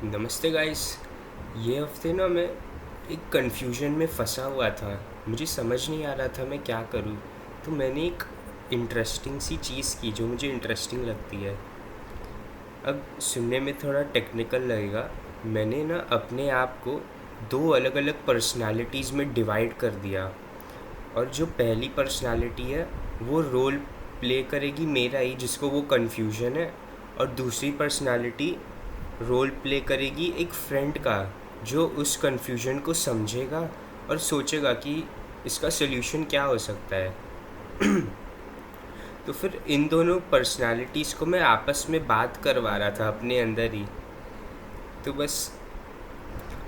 नमस्ते गाइस। ये हफ्ते ना मैं एक कन्फ्यूजन में फंसा हुआ था। मुझे समझ नहीं आ रहा था मैं क्या करूँ। तो मैंने एक इंटरेस्टिंग सी चीज़ की जो मुझे इंटरेस्टिंग लगती है। अब सुनने में थोड़ा टेक्निकल लगेगा। मैंने ना अपने आप को दो अलग अलग पर्सनालिटीज़ में डिवाइड कर दिया। और जो पहली पर्सनालिटी है वो रोल प्ले करेगी मेरा ही, जिसको वो कन्फ्यूजन है। और दूसरी पर्सनालिटी रोल प्ले करेगी एक फ्रेंड का, जो उस कन्फ्यूजन को समझेगा और सोचेगा कि इसका सल्यूशन क्या हो सकता है। तो फिर इन दोनों पर्सनालिटीज़ को मैं आपस में बात करवा रहा था अपने अंदर ही। तो बस,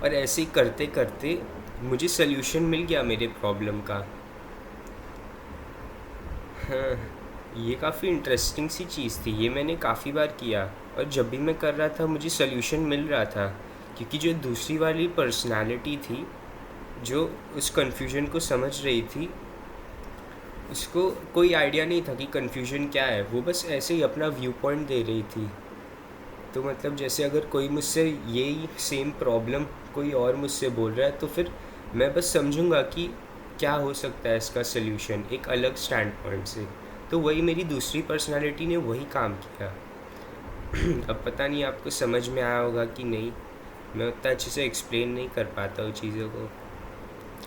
और ऐसे ही करते करते मुझे सल्यूशन मिल गया मेरे प्रॉब्लम का। हाँ, ये काफ़ी इंटरेस्टिंग सी चीज़ थी। ये मैंने काफ़ी बार किया और जब भी मैं कर रहा था मुझे सल्यूशन मिल रहा था। क्योंकि जो दूसरी वाली पर्सनालिटी थी जो उस कन्फ्यूजन को समझ रही थी, उसको कोई आइडिया नहीं था कि कन्फ्यूजन क्या है। वो बस ऐसे ही अपना व्यू पॉइंट दे रही थी। तो मतलब जैसे अगर कोई मुझसे यही सेम प्रॉब्लम कोई और मुझसे बोल रहा है तो फिर मैं बस समझूंगा कि क्या हो सकता है इसका सल्यूशन एक अलग स्टैंड पॉइंट से। तो वही मेरी दूसरी पर्सनालिटी ने वही काम किया। अब पता नहीं आपको समझ में आया होगा कि नहीं। मैं उतना अच्छे से एक्सप्लेन नहीं कर पाता हूँ चीज़ों को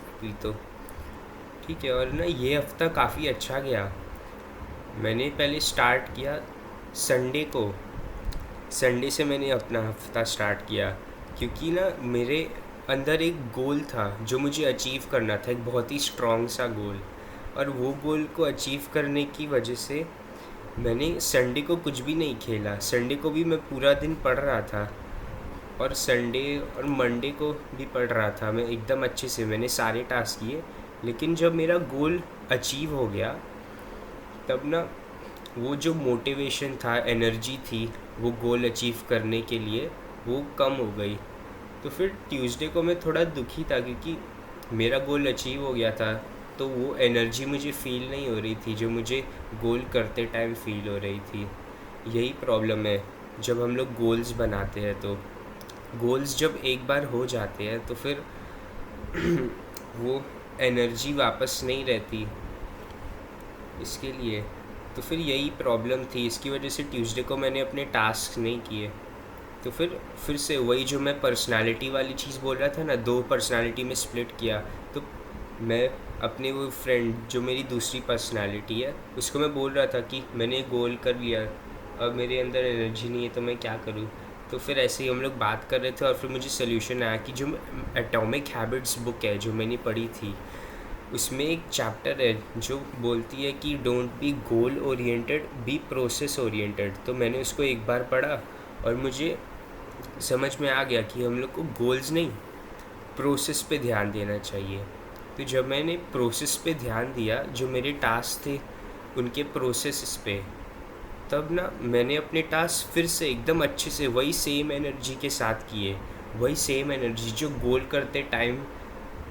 अभी तो। ठीक है। और ना ये हफ्ता काफ़ी अच्छा गया। मैंने पहले स्टार्ट किया संडे को। संडे से मैंने अपना हफ्ता स्टार्ट किया क्योंकि ना मेरे अंदर एक गोल था जो मुझे अचीव करना था, एक बहुत ही स्ट्रॉन्ग सा गोल। और वो गोल को अचीव करने की वजह से मैंने संडे को कुछ भी नहीं खेला। संडे को भी मैं पूरा दिन पढ़ रहा था और संडे और मंडे को भी पढ़ रहा था मैं एकदम अच्छे से। मैंने सारे टास्क किए। लेकिन जब मेरा गोल अचीव हो गया तब ना वो जो मोटिवेशन था, एनर्जी थी वो गोल अचीव करने के लिए, वो कम हो गई। तो फिर ट्यूसडे को मैं थोड़ा दुखी था क्योंकि मेरा गोल अचीव हो गया था। तो वो एनर्जी मुझे फ़ील नहीं हो रही थी जो मुझे गोल करते टाइम फ़ील हो रही थी। यही प्रॉब्लम है जब हम लोग गोल्स बनाते हैं। तो गोल्स जब एक बार हो जाते हैं तो फिर वो एनर्जी वापस नहीं रहती इसके लिए। तो फिर यही प्रॉब्लम थी। इसकी वजह से ट्यूसडे को मैंने अपने टास्क नहीं किए। तो फिर से वही जो मैं पर्सनालिटी वाली चीज़ बोल रहा था ना, दो पर्सनालिटी में स्प्लिट किया। तो मैं अपने वो फ्रेंड जो मेरी दूसरी पर्सनालिटी है उसको मैं बोल रहा था कि मैंने गोल कर लिया, अब मेरे अंदर एनर्जी नहीं है तो मैं क्या करूँ। तो फिर ऐसे ही हम लोग बात कर रहे थे और फिर मुझे सोल्यूशन आया कि जो एटॉमिक हैबिट्स बुक है जो मैंने पढ़ी थी, उसमें एक चैप्टर है जो बोलती है कि don't be goal oriented, be process oriented. तो मैंने उसको एक बार पढ़ा और मुझे समझ में आ गया कि हम लोग को गोल्स नहीं, प्रोसेस पे ध्यान देना चाहिए। तो जब मैंने प्रोसेस पे ध्यान दिया, जो मेरे टास्क थे उनके प्रोसेस पे, तब ना मैंने अपने टास्क फिर से एकदम अच्छे से वही सेम एनर्जी के साथ किए। वही सेम एनर्जी जो गोल करते टाइम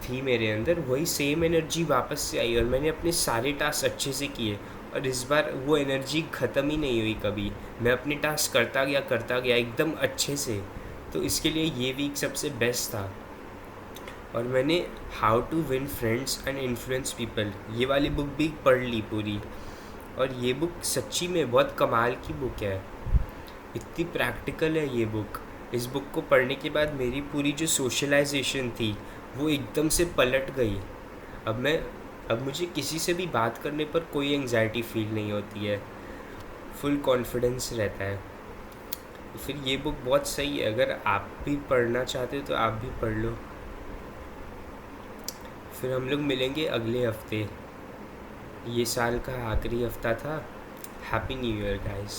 थी मेरे अंदर, वही सेम एनर्जी वापस से आई और मैंने अपने सारे टास्क अच्छे से किए। और इस बार वो एनर्जी ख़त्म ही नहीं हुई कभी। मैं अपने टास्क करता गया एकदम अच्छे से। तो इसके लिए ये वीक सबसे बेस्ट था। और मैंने how to win friends and influence people ये वाली बुक भी पढ़ ली पूरी। और ये बुक सच्ची में बहुत कमाल की बुक है। इतनी प्रैक्टिकल है ये बुक। इस बुक को पढ़ने के बाद मेरी पूरी जो सोशलाइजेशन थी वो एकदम से पलट गई। अब मैं अब मुझे किसी से भी बात करने पर कोई एंग्जाइटी फील नहीं होती है। फुल कॉन्फिडेंस रहता है। तो फिर ये बुक बहुत सही है। अगर आप भी पढ़ना चाहते हो तो आप भी पढ़ लो। फिर हम लोग मिलेंगे अगले हफ्ते। ये साल का आखिरी हफ्ता था। Happy new year guys.